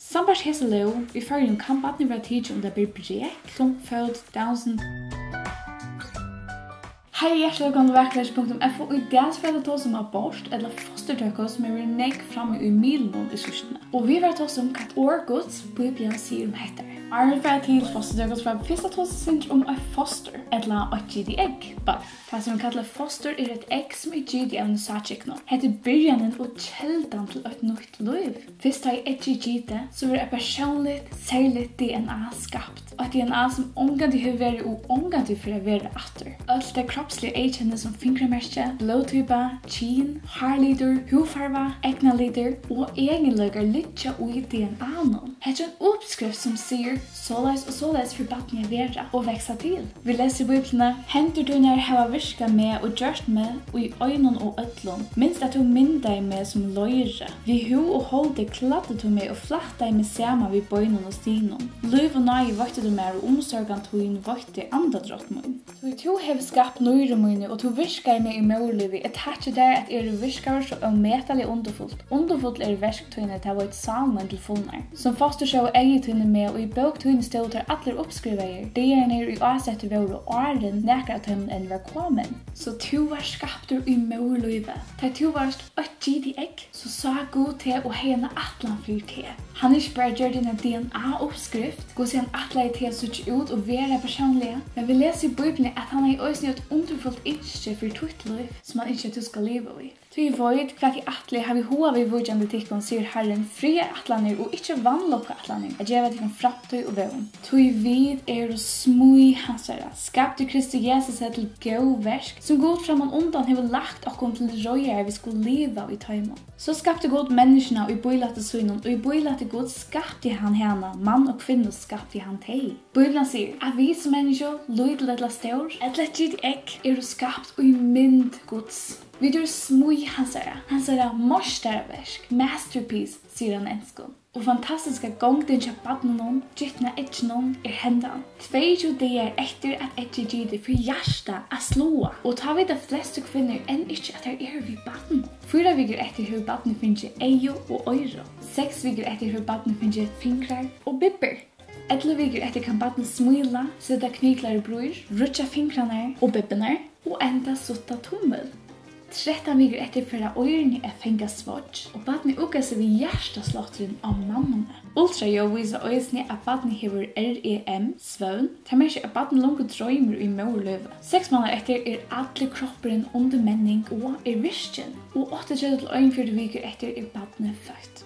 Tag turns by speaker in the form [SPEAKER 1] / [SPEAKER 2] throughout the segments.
[SPEAKER 1] Sambart hese lov, vi fører kan badni vera tidsi det blir brek, klumpfød, dowsen. Hei, hjertelig velkommen til Verklærs.f, og i dag så får jeg ta som abort eller fostertøkker som er nek framme i middelen i sørstene. Og vi vil ta som hva et årgods Bibelen sier dette. Arne for til fostertøkker for først ta seg om et foster, eller et gidig egg. Det som vi kaller foster er et egg som er gidig av nysatjekene. Hette byrjanen og kjeldan til et nytt liv. Først da et gidig, så vil et personlig, særlig DNA skapt. Og et DNA som omgandig har vært og omgandig for å være atter. Alt det kroppslige eikjenne som fingermerke, blodtypa, kyn, haarlider, hudfarva, egnalider og egenløyger litt ui DNA-en. Hette en oppskrift som sier såleis og såleis for batni å være og veksa til. Vi leser i Bibelene, hentur du når hava virka med og gjørst med og i øynene og øtlån. Minst at du mynda i med som løyre. Vi hu og holde kladde du med og flatta i med sama vi bøynen og stinon. Løyv og nøy vøkte du med og omsorgan togin vøkte andadrott mun. Du hev skapt nøyre mine og du virka i med i mørlivi. Et hatche der at virkar så ometalig underfullt. Underfullt verktøyene til å være et salmen til funnar. Som foster så eigetøyene med og i bøktøyene stod til alle oppskriver. Det nere i avsettet våre åren nekra til enn var kommet. Så tu var skaptur i mørlivet. Da tu var et gidig egg, så sa god til å hene atlan fyr til. Han ikke bare gjør denne DNA-oppskrift, god sier han atlan til å sutte ut og være personlige. Men vi leser i Bibelen at han er også et underfullt innskje for tutt liv som han ikke skal leve i. Vi vet hva i atle har vi hoa vi vujande tikkon, sier Herren, frie atlaner og ikke vannlokka atlaner, at gjeva tikkon framtøy og vevn. Tui vid er og smui hansara, skapte Kristi Jesus til gau versk, som god framan undan hever lagt okkom til røyere vi skulle leva i taimon. Så skapte god menneskene og i bøylate synon, og i bøylate god skapte han hana, mann og kvinne skapte han teg. Bibelen sier, at vi som mennesker, lydel etla stor, etla gitt egg, er skapt og i mynd gods. Vi gjør smui hansara morstarverk, masterpiece, sier han enskon. Og fantastiska gongden kja badnenom, gittna etjenom hendan. 22 dager etter at etje gide for hjärsta a slåa. Og ta vi de fleste kvinner enn ikke at her vi badnen. 4 viker etter her badnen finnes eio og øyro. 6 viker etter her badnen finnes fingrar og bibber. 11 viker etter kan badnen smila, sida knyklare bror, rutja fingrarna og bibbene, og enda sutta tommel. 13 viker etter for øyrene fenga svodj, og badni uka seg ved hjertaslotteren av mammene. Ultrajo viser øysene at badni hever REM, svøvn, til mer at badni langt drøymer i mørløve. 6 måneder etter alle kropperen under menning og virkjen, og 38 viker etter badni født.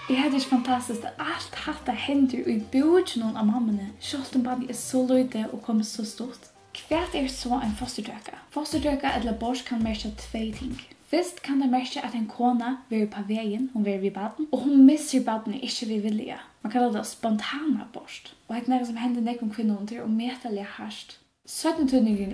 [SPEAKER 1] Det er ikke fantastisk at alt hatt hender i bjørnen av mammene, selv om badni så løyde og kommer så stort. Hva er så en fostertøkke? Fostertøkke eller abort kan merke 2 ting. Først kan det merke at en kona vil på veien, hun vil ved baden, og hun misser baden ikke ved vilje. Man kaller det spontan abort. Og det er noe som hender nekken kvinnen til å metelig hardt. 17-tøyningen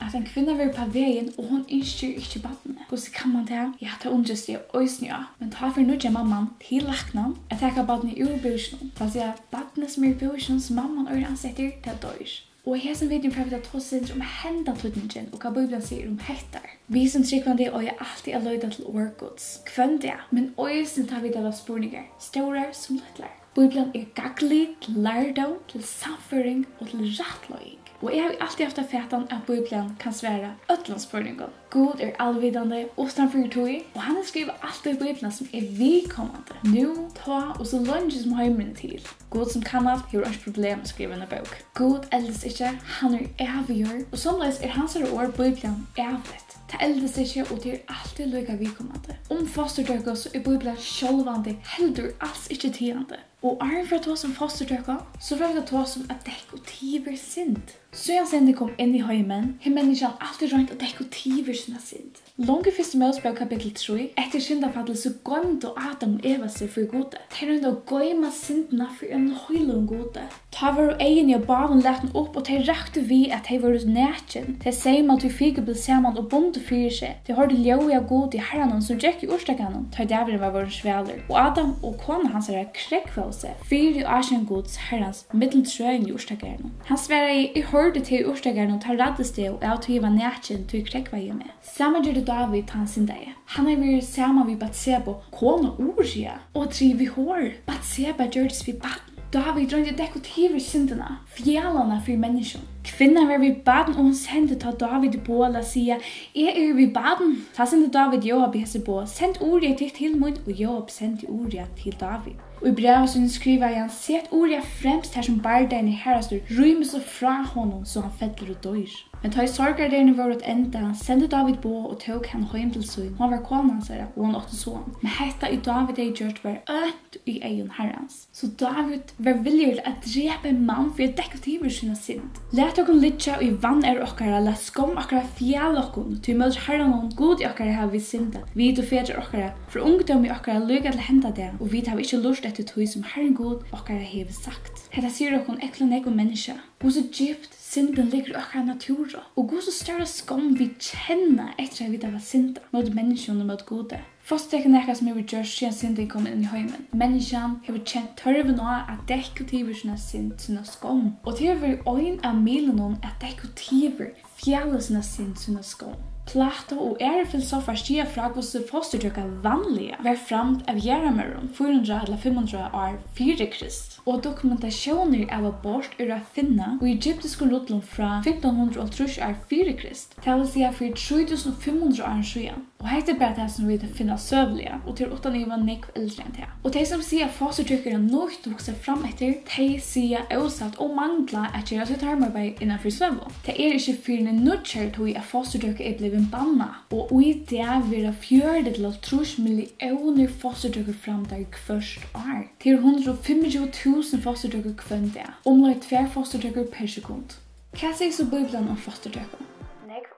[SPEAKER 1] at en kvinne vil på veien, og hun ønsker ikke badene. Hvordan kan man det? Ja, det undres det øyne, ja. Men ta for nødja mamman til laknen, at jeg kan badene ur bøsjen. Det vil si at badene som er i bøsjen, som mamman øyne ansetter, det dør. Og i hessen videoen prøver jeg å ta oss om hendatutningen og hva Bibelen sier om hettar. Vi som tryggvande og jeg alltid er løyda til årgods. Kvøndig, men også tar vi del av spurninger, store som lytler. Bibelen er gaglig til lærdom, til samføring og til rattløying. Og jeg har alltid haft fætan at Bibelen kan svære ødlandsspurningen. God er allvidande, ustanfor tog, og han har skrivet alt i Bibelen som er vidkommende. Nu, ta, og så lønge som heimene til. God som kan alt, har ikke problem med å skrive en bok. God eldes ikke, han er avgjør, og somleis er hans ord Bibelen avlett. Det eldes ikke, og det er alltid lykka vidkommende. Om fosterdøkker så er Bibelen sjølvande, heldur alls ikke tidande. Og er for å ta som fosterdøkker, så for å ta som at dekk og tiver sint. Så jeg sender kom inn i heimen, har menneskene alltid rønt at dekk og tiver sina sint. Longe første Mosebok kapittel 3, etter syndafallet så gøymte Adam og Eva seg for gode. De rønt å gøyma syndene for en høylung gode. Ta var egen i baven lett den opp, og de rakte vi at de var nætjen. De sier at vi fikk ble sammen og bonde fyrir seg. De hørte ljøy av god i herren som gikk i ordstakene. Ta dæveren var våre sveler. Og Adam og kona hans er krekkvel Mose, fyri asjen gods herrans mitteltrøyen i Orsdageren. Han sverre I hørte til Orsdageren og tar raddest det og av til var nætjen til krekva I med. Samme gjør det David han sin dag. Han vært sammen vi Batseba, kone Uria, og driv I hår. Batseba gjør det vi baden. David drønte dekotiver syndene, fjellene for mennesken. Kvinnan var vid baden og hun sendte ta David på og sier, jeg vid baden. Ta sendte David Joab I hese på, send Uria til mun, og Joab sendte Uria til David. Og I brevet som skriver han, set Uria fremst her som bardein I herrastur, rymme så fra honom så han fettler og dør. Men ta I sorgarderne var et enda, han sendte David på og tog han hjem til søyn. Han var kona hans her, og han åtte sånn. Men hetta I David gjort var ønt I egen herrans. Så David var villig til å drepe en mann for å dekke til sine synd. Let okkur litja I vann okkara, la skom okkara fjall okkur, til møter herran og god I okkara har vi synda. Vi og fedre okkara, for ungdom I okkara lyga til henda det, og vi har ikke lust etter tog som herren god okkara har sagt. Hetta sier okkur ekla nek og menneska. Og så djupt synden ligger I okkara natura, og god så større skom vi kjenner etter at vi har synda, mot menneskene og mot gode. Først er nekka som har gjort siden synden kom inn I heimen. Menneskene har kjent tørven av at dekotiver sine synd sine skom. Og det har vært øyn av milen at dekotiver fjellet sine synd sine skom. Plato og filosofer stiger fra hvordan fostertøkker vanlige var fremt av Jeremiah 400 eller 500 år før Krist. Og dokumentasjoner av abort å finne I egyptiske lutlen fra 1530 år før Krist. Det vil si for 3500 år siden. Og dette bare det som vi finner søvlige, og til 8 nivå nekv eldre enn det. Og de som sier fostertøkker nok tok seg fram etter, de sier også og mangler at gjøre sitt arbeid innenfor søvn. Det ikke for en nødkjær tog at fostertøkker blevet banna. Og I det vil det 4-3 millioner fostertøkker fram der hvert år. Til 125 000 fostertøkker hver dag. Omlag 2 fostertøkker per sekund. Hva sier så Bibelen om fostertøkker?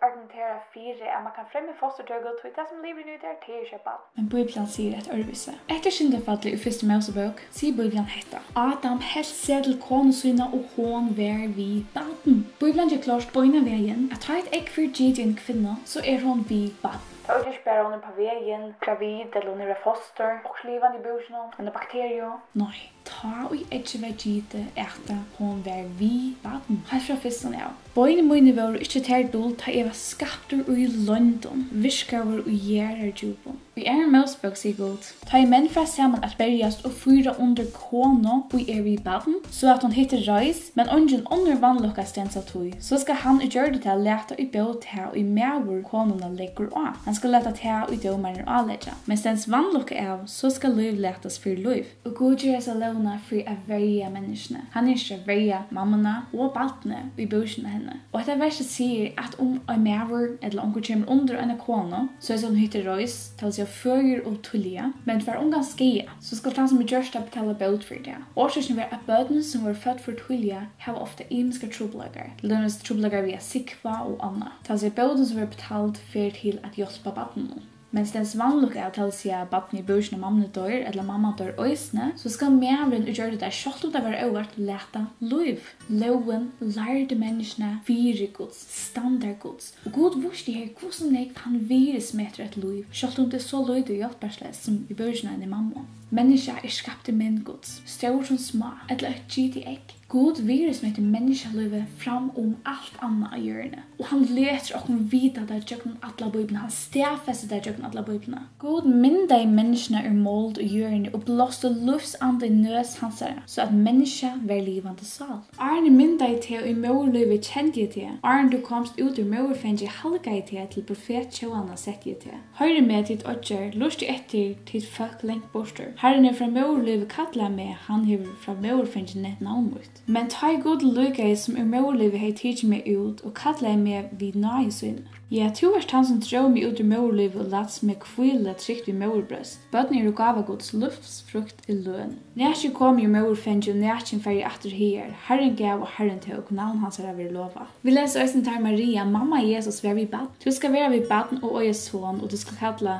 [SPEAKER 1] Argumenterar för att man kan främja fostertøgget och det som lever nu där till köpa. Men Bibeln säger ett örvise. Efter syndafallet I första Mosebok säger Bibeln hetta. Adam helst ser till konu sina och hon var vid baden. Bibeln gör klart på ena vägen att ha ett ägg för en kvinna så hon vid baden. Det är inte bara hon på vägen, gravid eller hon är foster och livande I busen och en bakterie. Nej, ta och inte vegite äta hon var vid baden. Här från första av. Boine mine var ikke ter dult ta eva skaptur I London, viskaver og gjerar djupon. Vi en Mosebok sier god, ta I menn fra sammen at bergast og fyra under kono og I baden, så at hon hittar reis, men ungen under vannlokka stens av tog, så skal han gjøre det til å leta I båt her og I mævur konona legger av. Han skal leta til og I domaren avledja. Men stens vannlokka av, så skal liv letas for liv. Og god gjør seg låna for å verja menneskene. Han ikke verja mammana og baltene I bosene henne. Og dette verset sier at om en mæver eller onker kommer under en kone, så det som hittar reis, til å si fører og tullige, men for ungan skeie, så skal han som gjørst betale bøt for det. Årsaken var at bøtene som var født for tullige, har ofte imiske trobelager. Lønnes trobelager via sikva og anna. Til å si bøtene som var betalt for til at hjelpe bøtene. Men stens vannlukk av til å si at baden I børsen og mamma dør, eller mamma dør øysene, så skal mævren gjøre det der selv om det var øvert leta liv. Loven lærte menneskene viregods, standardgods. Og god vurs de her hvordan jeg han viresmeter et liv, selv om det så løyde og hjelpersles som I børsen enn I mamma. Mennesker skapte menngods, stor som små, eller et gitt I egg. God viresmeter menneskelivet fram alt annet av hjørnet. Og han leter okkur vita der jøkken alla bøyblene. Han stedfester der jøkken alla bøyblene. God mynda I menneskene måld og hjørnet og blåste lufsande I nøs hansare, så at menneska var livande sal. Arne mynda I til I mørlivet kjente I til. Arne du komst ut ur mørfengi halga I til profet Tjoanna sett I til. Høyre med titt ådger, lusti etter titt folk lengt borster. Herren fra mørlivet kattla med, han hever fra mørfengi nett navnmut. Men ta I god lukka som mørlivet hei tidsi meg ut og kattla med vid nøye syne. Ja, tu han som drøv meg ut ur mørlivet og lats meg kvile trygt vid mørbrøst. Bøtni gava gods luftsfrukt I løn. Næsje kom I mørfengi og næsjen færg atter her. Herren gav og herren tog, navn hans er lova. Vi leser også til Maria, mamma Jesus var vid baden. Du skal være vid baden og øye son, og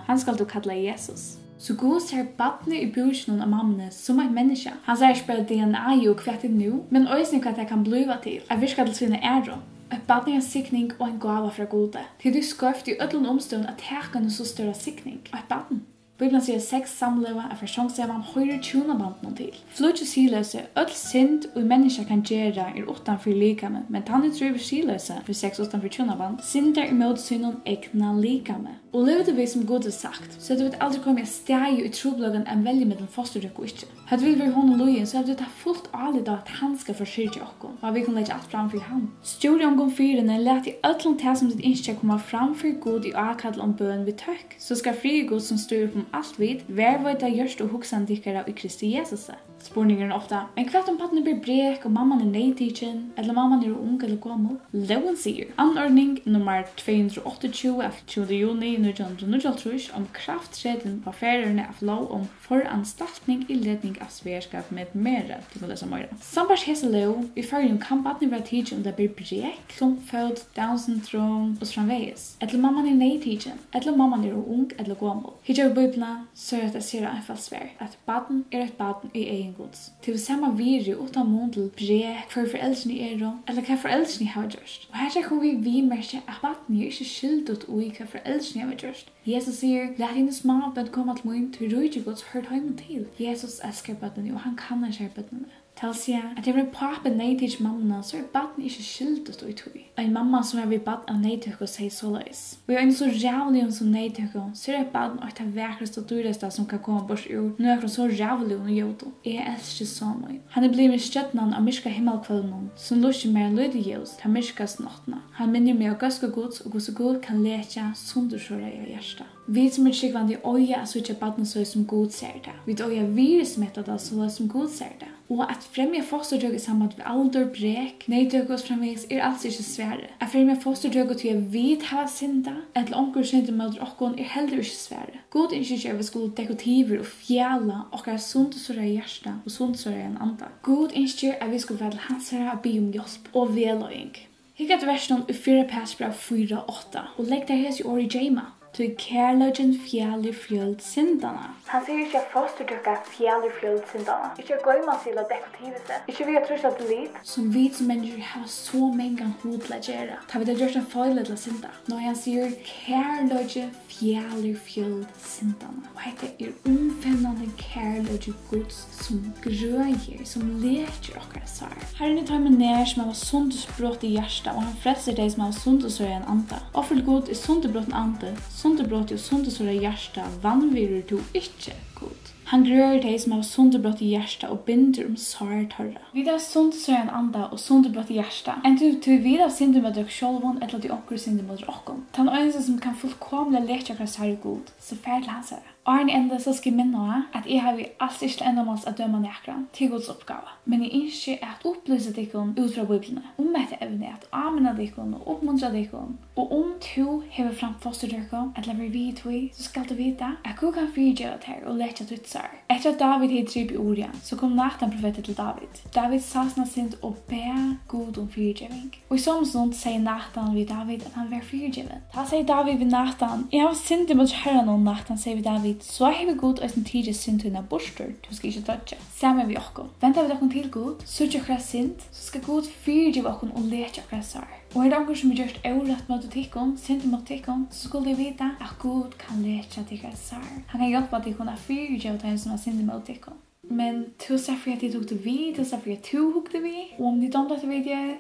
[SPEAKER 1] han skal du kalla Jesus. Så god ser badne I bursenen av mammene som et menneske. Han ser ikke bare DNA og hva det nå, men også hva det kan blive til. Jeg virker til sine ære. Et badne sikning og en gava fra gode. Til du skøft I ødelen omstående at her kan du så større sikning. Og et badne. Bibeln sier sex samleva er forsjong seg man høyre tjunabanden til. Flutje siløse, öll synd og menneska kan gjera utanfor likame, men tanne driver siløse for sex utanfor tjunaband, synder imot synon egna likame. Og levde vi som god sagt, så du vet aldri komme a stegi ut troblogan en velge med den fosterdrykk og ikke. Hadde vi vært hon og lojen, så hadde vi tatt fullt allig da at han skal forsyrke okkom, og vi kunne legge alt fram for han. Stjori omgång fyrene let i ötlund til som ditt innskje komme fram for god i akadl om bøen vi tøkk, så skal fri god som styr opp om alt vid, vervøyta gjørst og hoksan dikkara i Kristi Jesus. Spurningen ofta, men kvart om patten blir brek og mamman neidtidjen, eller mamman ung eller gammel? Loven sier, anordning nummer 228 av 20. juni 1929 om kraftreden på færerne av lov om foranstaltning i ledning av sverskap med mere. Du kan lese mer. Sambars hese lov, i førgen kan patten være tidjen om det blir brek, klumpfød, Down-syndrom og framveges. Eller mamman neidtidjen, eller mamman ung eller gammel. Hittar vi bøybla, så det sier en sver, at baden et baden i egen gods. Til samma viri utan mån til brek for foreldrene eller hva foreldrene har gjort. Og her kommer vi merke at baden er ikke skyldet ui hva foreldrene har gjort. Jesus sier, let henne små bød komme til mun til rujti gods hørt heimen til. Jesus elsker bødene, og han kan ikke bødene. Til å si at jeg vil pape neidtidsk mamma, så baden ikke skyldet ui tui. En mamma som er ved bad av neidtøkko sier såleis. Vi er en så rævlig som neidtøkko, så er baden og det vekreste og dyreste som kan komme bort ur. Nå er så rævlig og jodo. Jeg elsker så mye. Han er blivet støttene av myrka himmelkvølnen, som lukker mer lydig ljus til myrkas nottene. Han minner meg av gøske gods, og gos god kan leke sundersåre i hjertet. Vi som er skikvande øye er så ikke baden så som god ser det. Vi øye virusmettet det så som god ser det. Og at fremja fosterdrøk i samband med alder, brek, neidrøk og framvegs er altså ikke svære. At fremja fosterdrøk til å vite hva synda, eller onker synda med okkon er heller ikke svære. God innskylder at vi skulle dekotiver og fjalla okkar sundsåra i hjärsta og sundsåra i en anda. God innskylder at vi skulle være hans herre og be om hjelp og veløying. Hikk at versen i 4 Persbrev 4:8 og legg der hes i år i Jema. Til kærløgjen fjallir fjøld syndana. Han sier ikke at fosterdrykka fjallir fjøld syndana. Ikke gøyma til å dekotive seg. Ikke vi har trusja til liv. Som vi som mennesker har så mange hod til å gjøre. Ta vi det gjørst en feil til å synda. Når han sier kærløgjen fjallir fjøld syndana. Og dette er omfennende kærløgjen gods som grøyer, som leker okkar sår. Herren tar med nær som har sundesbrott i hjersta, og han frelser deg som har sundesår i en anda. Offer god er sundebrott ande, sunderbrott og sundersåra hjersta vanvirer du ikke god. Han grør deg som har sunderbrott i hjersta og binder sår torra. Vi har sundersåra anda og sunderbrott i hjersta. En du vid av synder med dere sjølvån eller de okkur synder med dere okkom. Ta en øynelse som kan fullkomlig leke hva sår god, så færdig hans herre. Arne enda så skal minna at jeg har vi alls ikke endamåls at døma nekran til Guds oppgave. Men jeg innskjer at opplyse dikken ut fra Bibelene om dette evne at amena dikken og oppmuntra dikken. Og om du hever fram fosterdyrko, eller vi vid vi, så skal du vite at Gud kan frigjøre det her og leke til sår. Etter at David hed drip i Uria, så kom Nathan profetet til David. David sasna sint og be Gud om frigjøring. Og i samme stund sier Nathan ved David at han var frigjøven. Da sier David ved Nathan, jeg har sint imot herren og Nathan sier ved David, så har vi god og sin tidlig synd av borster, du skal ikke dødja. Samme vi okkom. Venter vi dere til god, så ikke akkurat synd, så skal god fyrgive okkom og leke akkurat sår. Og er det onker som har gjort eurett mot tikkum, synd mot tikkum, så skulle de vite at god kan leke akkurat sår. Han kan hjelpe at de kunne fyrgive den som har synd mot tikkum. Men til så for at de tok det vi, til så for at du hukte vi, og om de domte til video,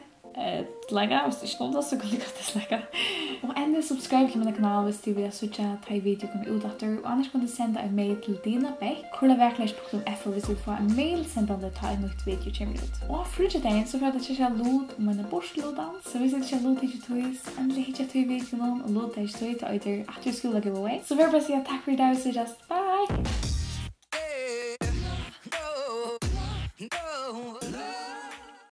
[SPEAKER 1] like hvis du ikke nådde, så kan du godt dislike. Og endelig subscribe til min kanal hvis du vil søke ta video kommer ut etter. Og annars kan du sende en mail til Dina Beck, kurlaverklærs.fo hvis du vil få en mail sendende ta en nytt video kommer ut. Og fruggedagen så får jeg ikke lod om en borslådan. Så hvis jeg ikke lod ikke tøys, endelig ikke tøy videoen og lod ikke tøy til øyder at du skulle giveaway. Så vil jeg bare si takk for i dag, så just bye!